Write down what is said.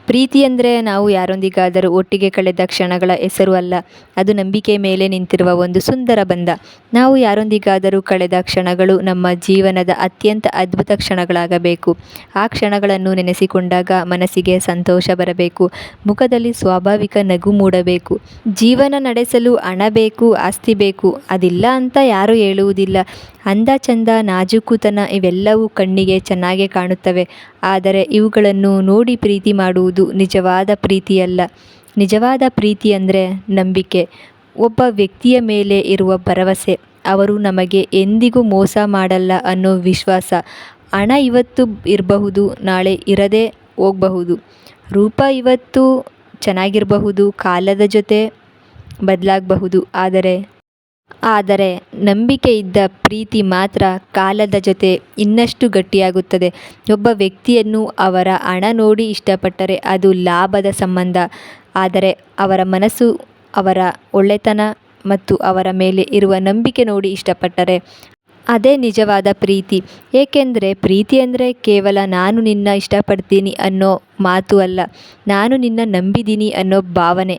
ಪ್ರೀತಿ ಅಂದರೆ ನಾವು ಯಾರೊಂದಿಗಾದರೂ ಒಟ್ಟಿಗೆ ಕಳೆದ ಕ್ಷಣಗಳ ಹೆಸರು ಅಲ್ಲ, ಅದು ನಂಬಿಕೆ ಮೇಲೆ ನಿಂತಿರುವ ಒಂದು ಸುಂದರ ಬಂಧ. ನಾವು ಯಾರೊಂದಿಗಾದರೂ ಕಳೆದ ಕ್ಷಣಗಳು ನಮ್ಮ ಜೀವನದ ಅತ್ಯಂತ ಅದ್ಭುತ ಕ್ಷಣಗಳಾಗಬೇಕು. ಆ ಕ್ಷಣಗಳನ್ನು ನೆನೆಸಿಕೊಂಡಾಗ ಮನಸ್ಸಿಗೆ ಸಂತೋಷ ಬರಬೇಕು, ಮುಖದಲ್ಲಿ ಸ್ವಾಭಾವಿಕ ನಗು ಮೂಡಬೇಕು. ಜೀವನ ನಡೆಸಲು ಹಣ ಬೇಕು, ಆಸ್ತಿ ಬೇಕು, ಅದಿಲ್ಲ ಅಂತ ಯಾರೂ ಹೇಳುವುದಿಲ್ಲ. ಅಂದ ಚಂದ, ನಾಜೂಕುತನ ಇವೆಲ್ಲವೂ ಕಣ್ಣಿಗೆ ಚೆನ್ನಾಗೇ ಕಾಣುತ್ತವೆ. ಆದರೆ ಇವುಗಳನ್ನು ನೋಡಿ ಪ್ರೀತಿ ಮಾಡುವುದು ನಿಜವಾದ ಪ್ರೀತಿಯಲ್ಲ. ನಿಜವಾದ ಪ್ರೀತಿ ಅಂದರೆ ನಂಬಿಕೆ, ಒಬ್ಬ ವ್ಯಕ್ತಿಯ ಮೇಲೆ ಇರುವ ಭರವಸೆ, ಅವರು ನಮಗೆ ಎಂದಿಗೂ ಮೋಸ ಮಾಡಲ್ಲ ಅನ್ನೋ ವಿಶ್ವಾಸ. ಹಣ ಇವತ್ತು ಇರಬಹುದು, ನಾಳೆ ಇರದೇ ಹೋಗಬಹುದು. ರೂಪ ಇವತ್ತು ಚೆನ್ನಾಗಿರಬಹುದು, ಕಾಲದ ಜೊತೆ ಬದಲಾಗಬಹುದು. ಆದರೆ ನಂಬಿಕೆ ಇದ್ದ ಪ್ರೀತಿ ಮಾತ್ರ ಕಾಲದ ಜೊತೆ ಇನ್ನಷ್ಟು ಗಟ್ಟಿಯಾಗುತ್ತದೆ. ಒಬ್ಬ ವ್ಯಕ್ತಿಯನ್ನು ಅವರ ಹಣ ನೋಡಿ ಇಷ್ಟಪಟ್ಟರೆ ಅದು ಲಾಭದ ಸಂಬಂಧ. ಆದರೆ ಅವರ ಮನಸ್ಸು, ಅವರ ಒಳ್ಳೆತನ ಮತ್ತು ಅವರ ಮೇಲೆ ಇರುವ ನಂಬಿಕೆ ನೋಡಿ ಇಷ್ಟಪಟ್ಟರೆ ಅದೇ ನಿಜವಾದ ಪ್ರೀತಿ. ಏಕೆಂದರೆ ಪ್ರೀತಿ ಅಂದರೆ ಕೇವಲ ನಾನು ನಿನ್ನ ಇಷ್ಟಪಡ್ತೀನಿ ಅನ್ನೋ ಮಾತು ಅಲ್ಲ, ನಾನು ನಿನ್ನ ನಂಬಿದ್ದೀನಿ ಅನ್ನೋ ಭಾವನೆ.